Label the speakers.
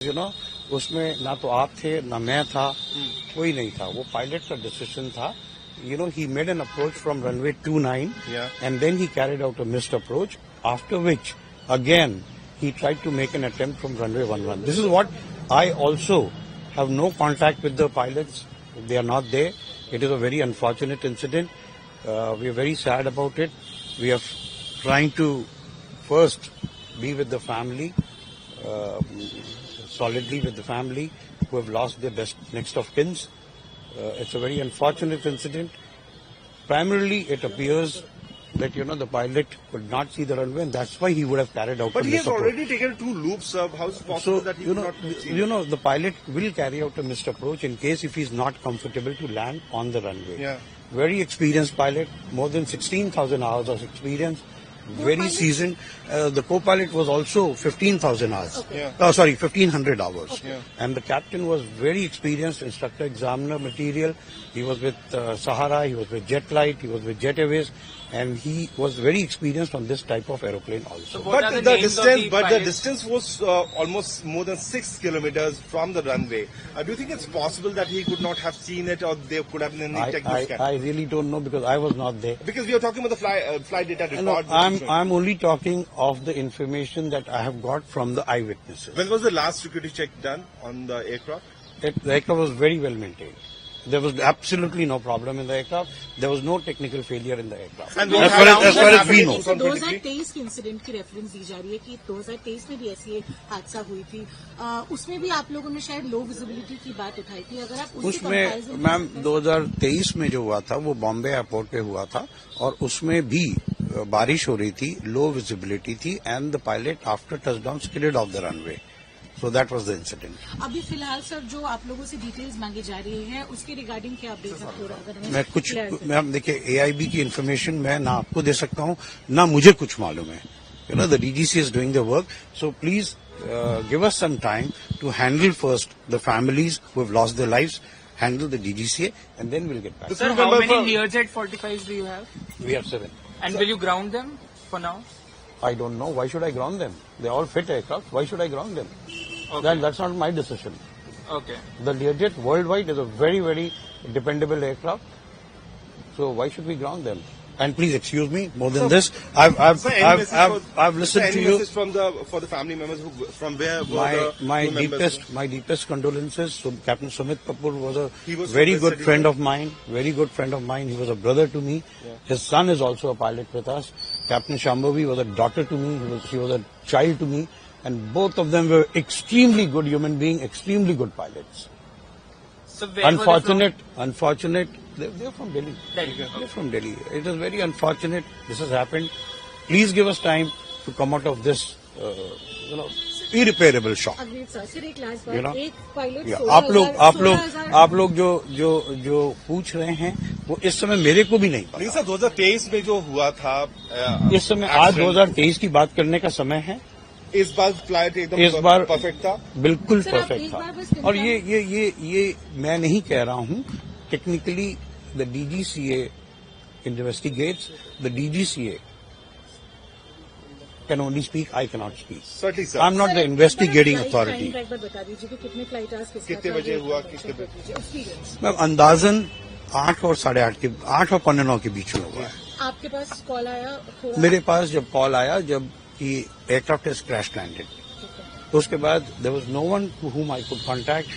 Speaker 1: उसमें ना तो आप थे ना मैं था, कोई नहीं था. वो पायलट का डिसीजन था. He made an approach from runway 29, and then he carried out a missed approach, after which, again, he tried to make an attempt from runway 11. This is what I also have no contact with the pilots. They are not there. It is a very unfortunate incident. We are very sad about it. We are trying to first be with the family, solidly with the family who have lost their next of kins. It's a very unfortunate incident. Primarily, it appears that, the pilot could not see the runway, and that's why he would have carried out.
Speaker 2: But he has already taken 2 loops. How is it possible that he could not see?
Speaker 1: The pilot will carry out a missed approach in case if he's not comfortable to land on the runway.
Speaker 2: Yeah.
Speaker 1: Very experienced pilot, more than 16,000 hours of experience. Very seasoned. The co-pilot was also 15,000 hours.
Speaker 2: Okay.
Speaker 1: 1,500 hours.
Speaker 2: Okay.
Speaker 1: And the captain was very experienced instructor examiner material. He was with Sahara, he was with Jetlight, he was with Jet Airways, and he was very experienced on this type of aeroplane also.
Speaker 2: But the distance was almost more than 6 kilometers from the runway. Do you think it's possible that he could not have seen it, or there could have been any technical scan?
Speaker 1: I really don't know because I was not there.
Speaker 2: Because we are talking about the flight data report.
Speaker 1: I'm only talking of the information that I have got from the eyewitnesses.
Speaker 2: When was the last security check done on the aircraft?
Speaker 1: The aircraft was very well maintained. There was absolutely no problem in the aircraft. There was no technical failure in the aircraft.
Speaker 2: And
Speaker 1: as far as we know.
Speaker 3: 2023 के incident की reference दी जा रही है कि 2023 में भी ऐसी एक हादसा हुई थी. उसमें भी आप लोगों ने शायद लो विजिबिलिटी की बात उठाई थी. अगर आप
Speaker 1: उसमें मैम 2023 में जो हुआ था वो बॉम्बे एयरपोर्ट पे हुआ था और उसमें भी बारिश हो रही थी, लो विजिबिलिटी थी, and the pilot after touchdown skidded off the runway. So that was the incident.
Speaker 3: अभी फिलहाल सर जो आप लोगों से डिटेल्स मांगी जा रही है उसके रिगार्डिंग क्या अपडेट हो रहा है?
Speaker 1: मैम देखिए AIB की इन्फॉर्मेशन मैं ना आपको दे सकता हूँ ना मुझे कुछ मालूम है. The DGC is doing the work. So please give us some time to handle first the families who have lost their lives, handle the DGCA, and then we'll get back.
Speaker 4: Sir, how many Learjet 45s do you have?
Speaker 1: We have 7.
Speaker 4: And will you ground them for now?
Speaker 1: I don't know. Why should I ground them? They're all fit aircraft. Why should I ground them? Okay. That's not my decision.
Speaker 4: Okay.
Speaker 1: The Learjet worldwide is a very, very dependable aircraft. So why should we ground them? And please excuse me. More than this, I've listened to you.
Speaker 2: For the family members who from where were
Speaker 1: my deepest condolences. So Captain Sumit Kapoor was a very good friend of mine. Very good friend of mine. He was a brother to me. Yeah. His son is also a pilot with us. Captain Shambhavi was a daughter to me. She was a child to me. And both of them were extremely good human beings, extremely good pilots.
Speaker 4: So
Speaker 1: unfortunate. They're from Delhi. They're from Delhi. It is very unfortunate this has happened. Please give us time to come out of this, irreparable shock. आप लोग जो पूछ रहे हैं वो इस समय मेरे को भी नहीं पता.
Speaker 2: नहीं सर, 2023 में जो हुआ था
Speaker 1: इस समय आज 2023 की बात करने का समय है.
Speaker 2: इस बार फ्लाइट एकदम परफेक्ट था,
Speaker 1: बिल्कुल परफेक्ट था. और ये मैं नहीं कह रहा हूँ. Technically the DGCA investigates. The DGCA can only speak. I cannot speak.
Speaker 2: Certainly, sir.
Speaker 1: I'm not the investigating authority.
Speaker 2: कितने बजे हुआ, कितने बजे?
Speaker 1: मैम अंदाजन 8 और 8:30 और 9 के बीच में हुआ है.
Speaker 3: आपके पास कॉल आया?
Speaker 1: मेरे पास जब कॉल आया जब कि एयरक्राफ्ट इज क्रैश लैंडेड, तो उसके बाद there was no one to whom I could contact.